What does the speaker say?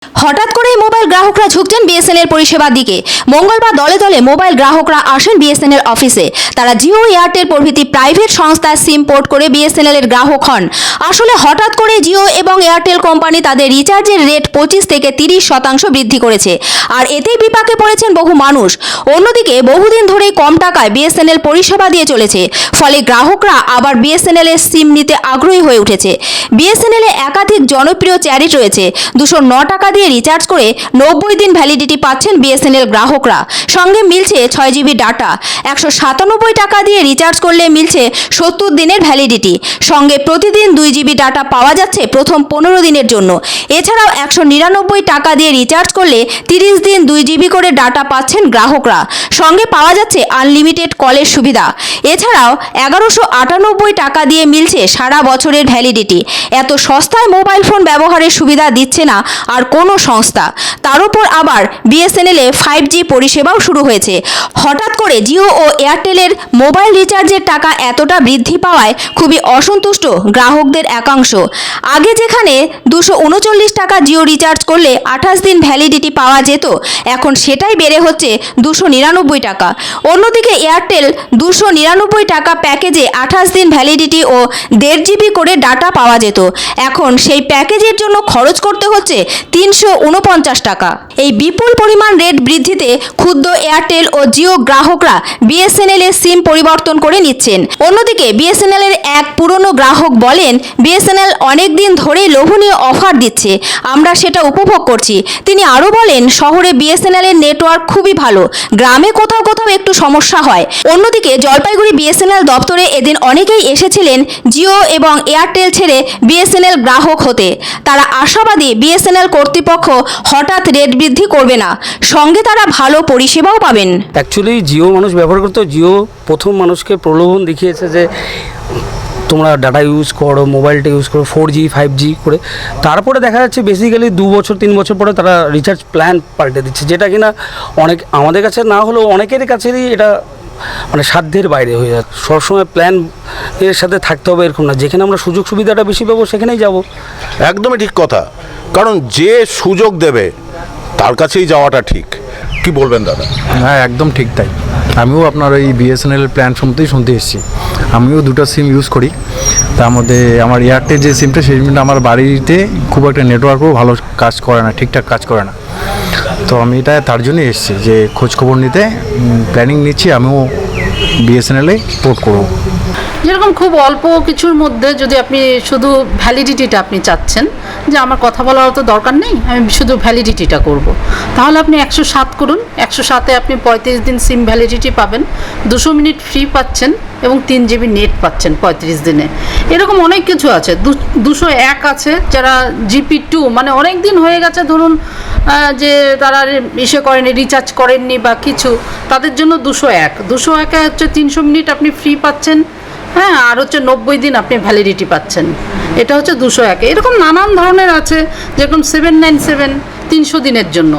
হঠাৎ করেই মোবাইল গ্রাহকরা ঝুঁকছেন বিএসএনএল পরিষেবার দিকে। মঙ্গলবার দলে দলে মোবাইল গ্রাহকরা আসেন বিএসএনএল অফিসে। তারা জিও, এয়ারটেল প্রভৃতি প্রাইভেট সংস্থার সিম পোর্ট করে বিএসএনএল এর গ্রাহক হন। আসলে হঠাৎ করে জিও এবং এয়ারটেল কোম্পানি তাদের রিচার্জের রেট 25 থেকে 30% বৃদ্ধি করেছে, আর এতেই বিপাকে পড়েছেন বহু মানুষ। অন্যদিকে বহুদিন ধরেই কম টাকায় বিএসএনএল পরিষেবা দিয়ে চলেছে, ফলে গ্রাহকরা আবার বিএসএনএল এর সিম নিতে আগ্রহী হয়ে উঠেছে। বিএসএনএল এ একাধিক জনপ্রিয় চ্যারিট রয়েছে। 209 টাকা দিয়ে রিচার্জ করে 90 দিন ভ্যালিডিটি পাচ্ছেন বিএসএনএল গ্রাহকরা। সঙ্গে মিলছে 6 জিবি ডাটা। 197 টাকা দিয়ে রিচার্জ করলে মিলছে 70 দিনের ভ্যালিডিটি। সঙ্গে প্রতিদিন 2 জিবি ডাটা পাওয়া যাচ্ছে প্রথম 15 দিনের জন্য। এছাড়াও 199 টাকা দিয়ে রিচার্জ করলে 30 দিন 2 জিবি করে ডাটা পাচ্ছেন গ্রাহকরা। সঙ্গে পাওয়া যাচ্ছে আনলিমিটেড কলের সুবিধা। এছাড়াও 1198 টাকা দিয়ে মিলছে সারা বছরের ভ্যালিডিটি। এত সস্তায় মোবাইল ফোন ব্যবহারের সুবিধা দিচ্ছে না আর কোনো সংস্থা। তার উপর আবার বিএসএনএল এ 5G পরিষেবাও শুরু হয়েছে। হঠাৎ করে জিও ও এয়ারটেলের মোবাইল রিচার্জের টাকা এতটা বৃদ্ধি পাওয়ায় খুবই অসন্তুষ্ট গ্রাহকদের একাংশ। আগে যেখানে 239 টাকা জিও রিচার্জ করলে 28 দিন ভ্যালিডিটি পাওয়া যেত, এখন সেটাই বেড়ে হচ্ছে 299 টাকা। অন্যদিকে এয়ারটেল 299 টাকা প্যাকেজে 28 দিন ভ্যালিডিটি ও 1.5 জিবি করে ডাটা পাওয়া যেত, এখন সেই প্যাকেজের জন্য খরচ করতে হচ্ছে 349 টাকা। এই বিপুল পরিমাণ রেট বৃদ্ধিতে ক্ষুব্ধ এয়ারটেল ও জিও গ্রাহকরা বিএসএনএল এর সিম পরিবর্তন করে নিচ্ছেন। অন্যদিকে বিএসএনএল এর এক পুরনো গ্রাহক বলেন, বিএসএনএল অনেক দিন ধরেই লোভনীয় অফার দিচ্ছে, আমরা সেটা উপভোগ করছি। তিনি আরও বলেন, শহরে বিএসএনএল এর নেটওয়ার্ক খুবই ভালো, গ্রামে কোথাও কোথাও একটু সমস্যা হয়। অন্যদিকে জলপাইগুড়ি বিএসএনএল দপ্তরে এদিন অনেকেই এসেছিলেন জিও এবং এয়ারটেল ছেড়ে বিএসএনএল গ্রাহক হতে। তারা আশাবাদী বিএসএনএল কর্তৃপক্ষ হঠাৎ রেট বৃদ্ধি করবে না, সঙ্গে তারা ভালো পরিষেবাও পাবেন। অ্যাকচুয়ালি জিও মানুষ ব্যবহার করতো। জিও প্রথম মানুষকে প্রলোভন দেখিয়েছে যে তোমরা ডাটা ইউজ করো, মোবাইলটা ইউজ করো 4G 5G করে। তারপরে দেখা যাচ্ছে বেসিক্যালি 2 বছর 3 বছর পরে তারা রিচার্জ প্ল্যান পাল্টে দিচ্ছে, যেটা কিনা অনেক আমাদের কাছে না হলেও অনেকের কাছেরই এটা মানে সাধ্যের বাইরে হয়ে যাচ্ছে। সবসময় প্ল্যান এর সাথে থাকতে হবে এরকম না, যেখানে আমরা সুযোগ সুবিধাটা বেশি পাবো সেখানেই যাব। একদমই ঠিক কথা, কারণ যে সুযোগ দেবে তার কাছেই যাওয়াটা ঠিক। কি বলবেন দাদা? হ্যাঁ, একদম ঠিক তাই। আমিও আপনার ওই বিএসএনএল প্ল্যান শুনতে এসেছি। আমিও 2টা সিম ইউজ করি। তার মধ্যে আমার এয়ারটেল যে সিমটা, সেই সিমটা আমার বাড়িতে খুব একটা নেটওয়ার্কও ভালো কাজ করে না, ঠিকঠাক কাজ করে না। তো আমি এটা তার জন্যই এসেছি যে খোঁজখবর নিতে, প্ল্যানিং নিচ্ছি আমিও বিএসএনএলে পোর্ট করবো। যেরকম খুব অল্প কিছুর মধ্যে যদি আপনি শুধু ভ্যালিডিটিটা আপনি চাচ্ছেন যে আমার কথা বলার তো দরকার নেই, আমি শুধু ভ্যালিডিটিটা করব, তাহলে আপনি 107 করুন। 107-এ আপনি 35 দিন সিম ভ্যালিডিটি পাবেন, 200 মিনিট ফ্রি পাচ্ছেন এবং 3 জিবি নেট পাচ্ছেন 35 দিনে। এরকম অনেক কিছু আছে। 201 আছে, যারা GP2 মানে অনেক দিন হয়ে গেছে, ধরুন যে তারা করেনি, রিচার্জ করেননি বা কিছু, তাদের জন্য 201-এ হচ্ছে 300 মিনিট আপনি ফ্রি পাচ্ছেন, হ্যাঁ, আর হচ্ছে 90 দিন আপনি ভ্যালিডিটি পাচ্ছেন। এটা হচ্ছে 201। এরকম নানান ধরনের আছে, যেরকম 797 300 দিনের জন্য।